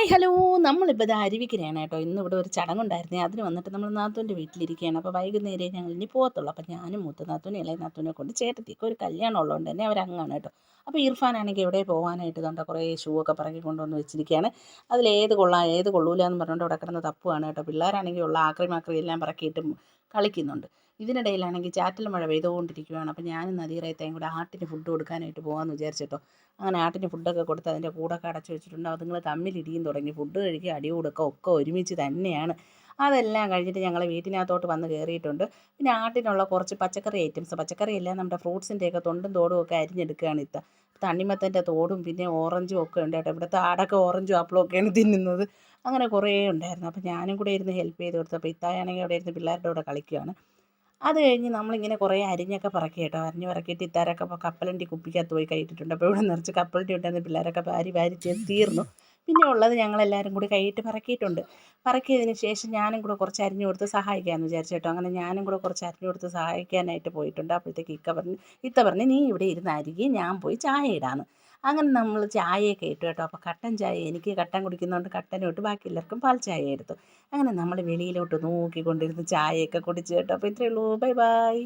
Hi hello. നമ്മളിപ്പോൾ ഇത് അരുവിക്കരയാണ് കേട്ടോ. ഇന്നിവിടെ ഒരു ചടങ്ങുണ്ടായിരുന്നേ, അതിന് വന്നിട്ട് നമ്മൾ നാത്തൂൻ്റെ വീട്ടിലിരിക്കുകയാണ്. അപ്പോൾ വൈകുന്നേരമേ ഞങ്ങൾ ഇനി പോകത്തുള്ളൂ. അപ്പോൾ ഞാനും മൂത്ത നാത്തൂനും ഇളയ നാത്തൂനെ കൊണ്ട് ചേട്ടത്തിക്ക് ഒരു കല്യാണം ഉള്ളതുകൊണ്ട് തന്നെ അവരങ്ങാണ് കേട്ടോ. അപ്പോൾ ഇർഫാനാണെങ്കിൽ എവിടെ പോകാനായിട്ട് ഇതുകൊണ്ട് കുറേ ഷൂ ഒക്കെ പറക്കി കൊണ്ടുവന്ന് വെച്ചിരിക്കുകയാണ്. അതിലേത് കൊള്ളാം ഏത് കൊള്ളൂല എന്ന് പറഞ്ഞുകൊണ്ട് അവിടെ കിടന്ന് തപ്പുവാണ് കേട്ടോ. പിള്ളേരാണെങ്കിൽ ഉള്ള ആക്രി എല്ലാം പറക്കിയിട്ടും കളിക്കുന്നുണ്ട്. ഇതിനിടയിലാണെങ്കിൽ ചാറ്റൽ മഴ പെയ്തുകൊണ്ടിരിക്കുകയാണ്. അപ്പോൾ ഞാനും നദീറയത്തേയും കൂടെ ആട്ടിന് ഫുഡ് കൊടുക്കാനായിട്ട് പോകാമെന്ന് വിചാരിച്ചിട്ടോ. അങ്ങനെ ആട്ടിന് ഫുഡൊക്കെ കൊടുത്ത് അതിൻ്റെ കൂടൊക്കെ അടച്ചു വെച്ചിട്ടുണ്ട്. അതുങ്ങൾ തമ്മിലിടിയും തുടങ്ങി. ഫുഡ് കഴിക്കുക അടി കൊടുക്കുക ഒക്കെ ഒരുമിച്ച് തന്നെയാണ്. അതെല്ലാം കഴിഞ്ഞിട്ട് ഞങ്ങൾ വീട്ടിനകത്തോട്ട് വന്ന് കയറിയിട്ടുണ്ട്. പിന്നെ ആട്ടിനുള്ള കുറച്ച് പച്ചക്കറി ഐറ്റംസ്, പച്ചക്കറിയെല്ലാം നമ്മുടെ ഫ്രൂട്ട്സിൻ്റെയൊക്കെ തൊണ്ടും തോടും ഒക്കെ അരിഞ്ഞെടുക്കുകയാണ് ഇത്ത. തണ്ണിമത്തൻ്റെ തോടും പിന്നെ ഓറഞ്ചും ഒക്കെ ഉണ്ട് കേട്ടോ. ഇവിടുത്തെ ആടൊക്കെ ഓറഞ്ചും ആപ്പിളും ഒക്കെയാണ് തിന്നുന്നത്. അങ്ങനെ കുറേ ഉണ്ടായിരുന്നു. അപ്പോൾ ഞാനും കൂടെ ഇരുന്ന് ഹെൽപ്പ് ചെയ്ത് കൊടുത്തു. അപ്പോൾ ഇത്തായാണെങ്കിൽ അവിടെ ഇരുന്ന് പിള്ളേരുടെ കൂടെ കളിക്കുകയാണ്. അത് കഴിഞ്ഞ് നമ്മളിങ്ങനെ കുറേ അരിഞ്ഞൊക്കെ പറക്കി കേട്ടോ. അരിഞ്ഞ് പറക്കിയിട്ട് ഇത്താരൊക്കെ ഇപ്പോൾ കപ്പലണ്ടി കുപ്പിക്കകത്ത് പോയി കയറ്റിയിട്ടുണ്ട്. അപ്പോൾ ഇവിടെ നിറച്ച് കപ്പലണ്ടി ഉണ്ടായിരുന്ന പിള്ളേരൊക്കെ വാരി വാരി തീർന്നു. പിന്നെ ഉള്ളത് ഞങ്ങളെല്ലാവരും കൂടി കൈയിട്ട് പറക്കിയിട്ടുണ്ട്. പറക്കിയതിന് ശേഷം ഞാനും കൂടെ കുറച്ച് അരിഞ്ഞു കൊടുത്ത് സഹായിക്കാമെന്ന് വിചാരിച്ചു കേട്ടോ. അങ്ങനെ ഞാനും കൂടെ കുറച്ച് അരിഞ്ഞു കൊടുത്ത് സഹായിക്കാനായിട്ട് പോയിട്ടുണ്ട്. അപ്പോഴത്തേക്ക് ഇത്ത പറഞ്ഞ് നീ ഇവിടെ ഇരുന്ന് അരികെ ഞാൻ പോയി ചായ ഇടാമെന്ന്. അങ്ങനെ നമ്മൾ ചായയൊക്കെ ഇട്ടു കേട്ടോ. അപ്പോൾ കട്ടൻ ചായ, എനിക്ക് കട്ടൻ കുടിക്കുന്നതുകൊണ്ട് കട്ടനും ഇട്ട് ബാക്കി എല്ലാവർക്കും പാൽ ചായ എടുത്തു. അങ്ങനെ നമ്മൾ വെളിയിലോട്ട് നോക്കിക്കൊണ്ടിരുന്ന് ചായയൊക്കെ കുടിച്ചു കേട്ടോ. അപ്പോൾ ഇത്രയേ ഉള്ളൂ. Bye bye.